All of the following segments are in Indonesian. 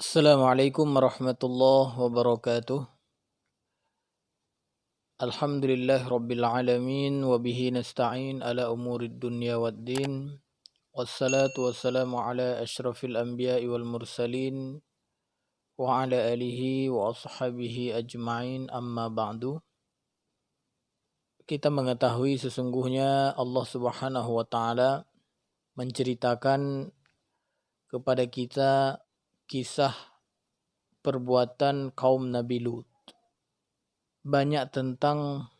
Assalamualaikum warahmatullahi wabarakatuh. Alhamdulillah rabbil alamin wa bihi nasta'in ala umurid dunya waddin. Wassalatu wassalamu ala asyrafil anbiya'i wal mursalin wa ala alihi wa ashabihi ajma'in, amma ba'du. Kita mengetahui sesungguhnya Allah Subhanahu wa taala menceritakan kepada kita kisah perbuatan kaum Nabi Lut. Banyak tentang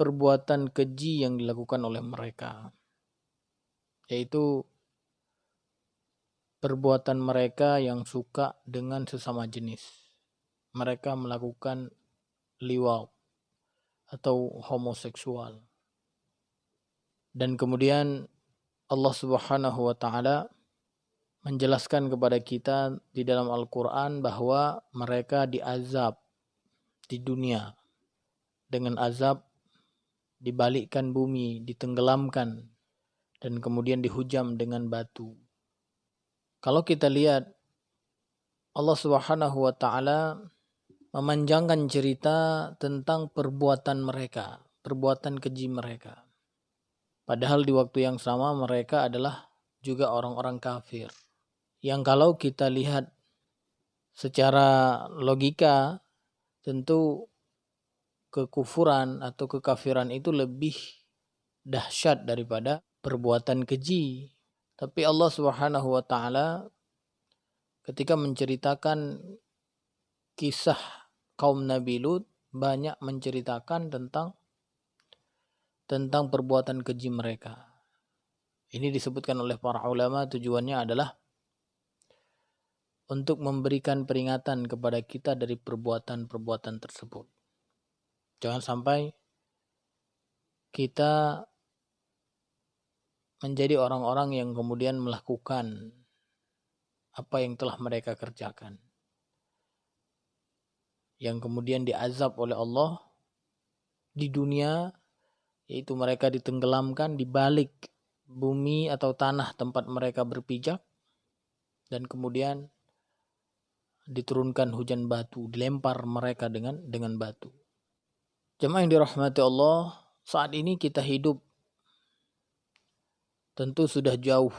perbuatan keji yang dilakukan oleh mereka, yaitu perbuatan mereka yang suka dengan sesama jenis. Mereka melakukan liwat atau homoseksual. Dan kemudian Allah Subhanahu wa taala menjelaskan kepada kita di dalam Al-Qur'an bahwa mereka diazab di dunia dengan azab dibalikkan bumi, ditenggelamkan, dan kemudian dihujam dengan batu. Kalau kita lihat, Allah Subhanahu wa taala memanjangkan cerita tentang perbuatan mereka, perbuatan keji mereka. Padahal di waktu yang sama mereka adalah juga orang-orang kafir. Yang kalau kita lihat secara logika, tentu kekufuran atau kekafiran itu lebih dahsyat daripada perbuatan keji. Tapi Allah Subhanahu wa taala ketika menceritakan kisah kaum Nabi Lut banyak menceritakan tentang perbuatan keji mereka. Ini disebutkan oleh para ulama, tujuannya adalah untuk memberikan peringatan kepada kita dari perbuatan-perbuatan tersebut. Jangan sampai kita menjadi orang-orang yang kemudian melakukan apa yang telah mereka kerjakan, yang kemudian diazab oleh Allah di dunia, yaitu mereka ditenggelamkan di balik bumi atau tanah tempat mereka berpijak, dan kemudian diturunkan hujan batu, dilempar mereka dengan batu. Jemaah yang dirahmati Allah, saat ini kita hidup tentu sudah jauh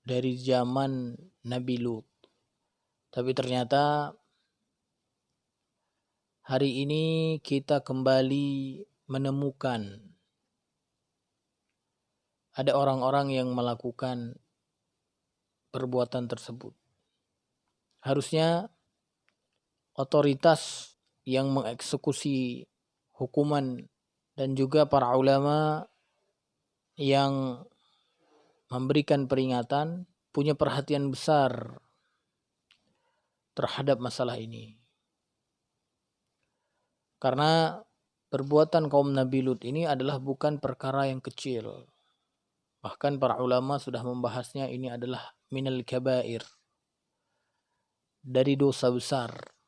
dari zaman Nabi Lut. Tapi ternyata hari ini kita kembali menemukan ada orang-orang yang melakukan perbuatan tersebut. Harusnya otoritas yang mengeksekusi hukuman dan juga para ulama yang memberikan peringatan punya perhatian besar terhadap masalah ini. Karena perbuatan kaum Nabi Lut ini adalah bukan perkara yang kecil. Bahkan para ulama sudah membahasnya, ini adalah minal kabair, dari dosa besar.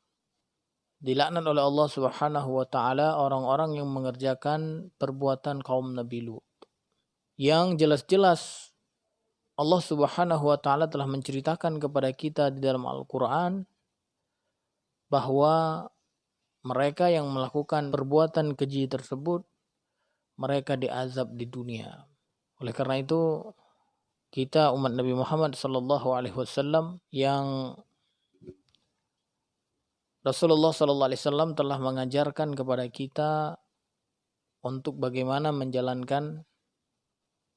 Dilaknat oleh Allah Subhanahu wa taala orang-orang yang mengerjakan perbuatan kaum Nabi Lut. Yang jelas-jelas Allah Subhanahu wa taala telah menceritakan kepada kita di dalam Al-Qur'an bahwa mereka yang melakukan perbuatan keji tersebut mereka diazab di dunia. Oleh karena itu kita umat Nabi Muhammad sallallahu alaihi wasallam yang Rasulullah sallallahu alaihi wasallam telah mengajarkan kepada kita untuk bagaimana menjalankan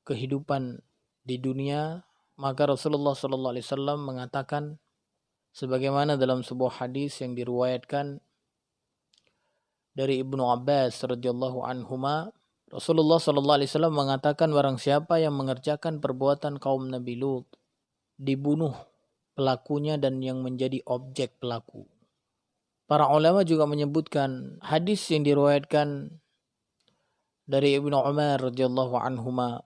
kehidupan di dunia, maka Rasulullah sallallahu alaihi wasallam mengatakan sebagaimana dalam sebuah hadis yang diriwayatkan dari Ibnu Abbas radhiyallahu anhuma, Rasulullah sallallahu alaihi wasallam mengatakan barang siapa yang mengerjakan perbuatan kaum Nabi Lut, dibunuh pelakunya dan yang menjadi objek pelaku. Para ulama juga menyebutkan hadis yang diriwayatkan dari Ibnu Umar radhiyallahu anhuma,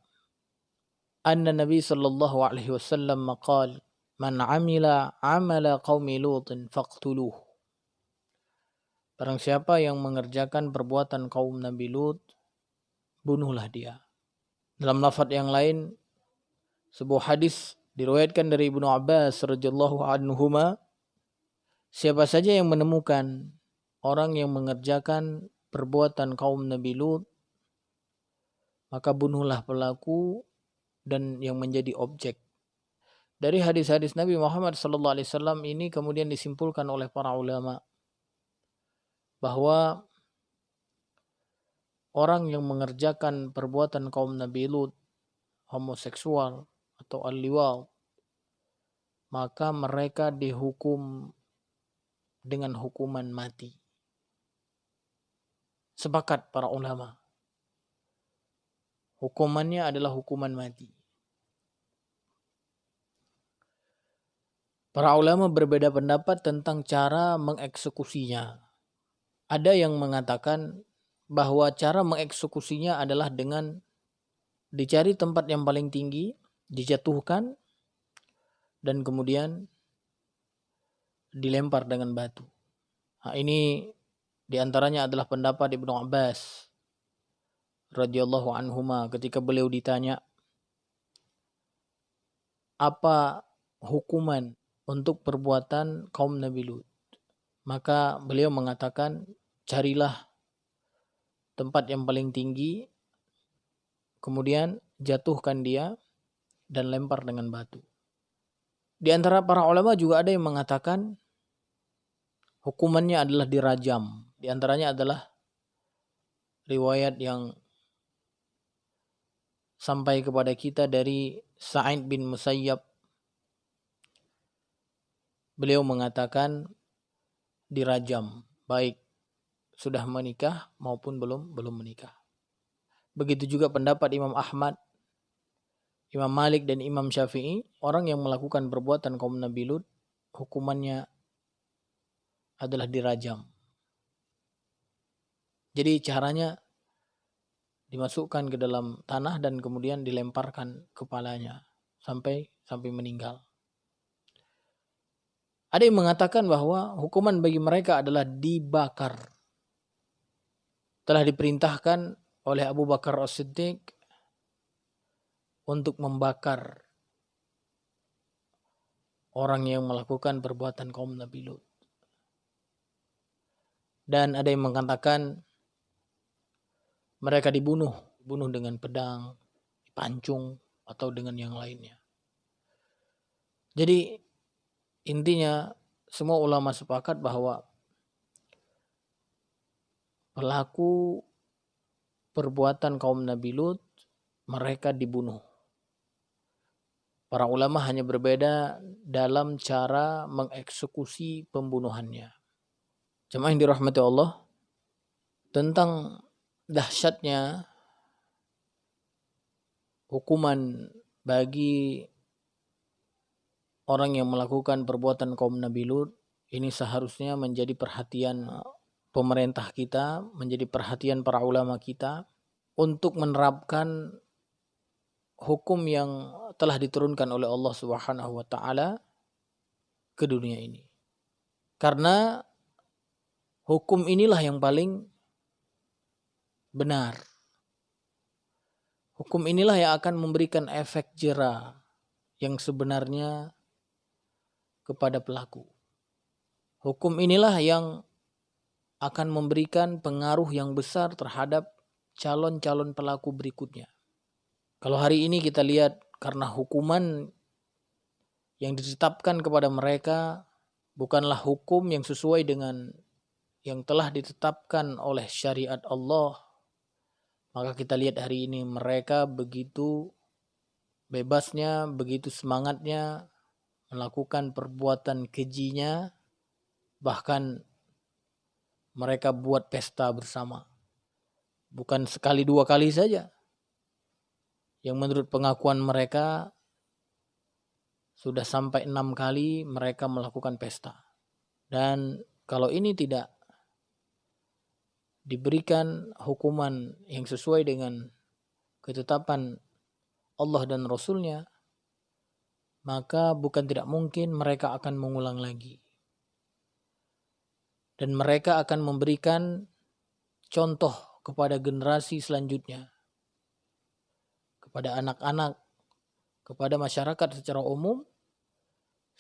anna Nabi sallallahu alaihi wasallam qala man amila amala qaumi Lutin faqtuluh. Barang siapa yang mengerjakan perbuatan kaum Nabi Lut, bunuhlah dia. Dalam lafaz yang lain, sebuah hadis Diriwayatkan dari Ibnu Abbas radhiyallahu anhuma, siapa saja yang menemukan orang yang mengerjakan perbuatan kaum Nabi Lut, maka bunuhlah pelaku dan yang menjadi objek. Dari hadis-hadis Nabi Muhammad SAW ini kemudian disimpulkan oleh para ulama bahwa orang yang mengerjakan perbuatan kaum Nabi Lut, homoseksual atau al-liwat, maka mereka dihukum dengan hukuman mati. Sepakat para ulama, hukumannya adalah hukuman mati. Para ulama berbeda pendapat tentang cara mengeksekusinya. Ada yang mengatakan bahwa cara mengeksekusinya adalah dengan dicari tempat yang paling tinggi, dijatuhkan, dan kemudian dilempar dengan batu. Nah, ini diantaranya adalah pendapat Ibnu Abbas radhiyallahu anhuma ketika beliau ditanya apa hukuman untuk perbuatan kaum Nabi Lut. Maka beliau mengatakan, carilah tempat yang paling tinggi, kemudian jatuhkan dia dan lempar dengan batu. Di antara para ulama juga ada yang mengatakan hukumannya adalah dirajam. Di antaranya adalah riwayat yang sampai kepada kita dari Sa'id bin Musayyab. Beliau mengatakan dirajam, baik sudah menikah maupun belum menikah. Begitu juga pendapat Imam Ahmad, Imam Malik dan Imam Syafi'i, orang yang melakukan perbuatan kaum Nabi Lut hukumannya adalah dirajam. Jadi caranya dimasukkan ke dalam tanah dan kemudian dilemparkan kepalanya sampai meninggal. Ada yang mengatakan bahwa hukuman bagi mereka adalah dibakar. Telah diperintahkan oleh Abu Bakar As-Siddiq untuk membakar orang yang melakukan perbuatan kaum Nabi Lut. Dan ada yang mengatakan mereka dibunuh dengan pedang, dipancung, atau dengan yang lainnya. Jadi intinya semua ulama sepakat bahwa pelaku perbuatan kaum Nabi Lut mereka dibunuh. Para ulama hanya berbeda dalam cara mengeksekusi pembunuhannya. Jemaah yang dirahmati Allah, tentang dahsyatnya hukuman bagi orang yang melakukan perbuatan kaum Nabi Lut, ini seharusnya menjadi perhatian pemerintah kita, menjadi perhatian para ulama kita untuk menerapkan hukum yang telah diturunkan oleh Allah Subhanahu wa taala ke dunia ini. Karena hukum inilah yang paling benar. Hukum inilah yang akan memberikan efek jera yang sebenarnya kepada pelaku. Hukum inilah yang akan memberikan pengaruh yang besar terhadap calon-calon pelaku berikutnya. Kalau hari ini kita lihat karena hukuman yang ditetapkan kepada mereka bukanlah hukum yang sesuai dengan yang telah ditetapkan oleh syariat Allah, maka kita lihat hari ini mereka begitu bebasnya, begitu semangatnya melakukan perbuatan kejinya, bahkan mereka buat pesta bersama. Bukan sekali dua kali saja. Yang menurut pengakuan mereka sudah sampai 6 kali mereka melakukan pesta. Dan kalau ini tidak diberikan hukuman yang sesuai dengan ketetapan Allah dan Rasulnya, maka bukan tidak mungkin mereka akan mengulang lagi. Dan mereka akan memberikan contoh kepada generasi selanjutnya, kepada anak-anak, kepada masyarakat secara umum,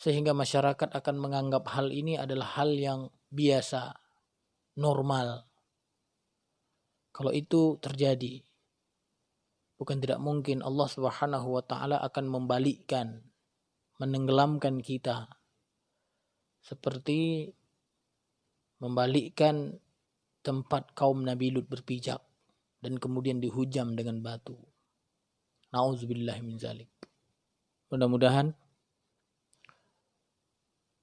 sehingga masyarakat akan menganggap hal ini adalah hal yang biasa, normal. Kalau itu terjadi, bukan tidak mungkin Allah Subhanahu wa taala akan membalikkan, menenggelamkan kita, seperti membalikkan tempat kaum Nabi Lut berpijak dan kemudian dihujam dengan batu. Nauzubillah min zalik. Mudah-mudahan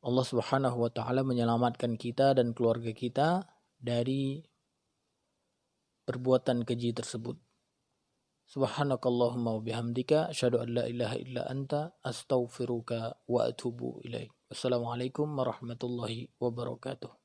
Allah Subhanahu wa taala menyelamatkan kita dan keluarga kita dari perbuatan keji tersebut. Subhanakallahumma wa bihamdika asyhadu an la ilaha illa anta astaghfiruka wa atubu ilaik. Wassalamualaikum warahmatullahi wabarakatuh.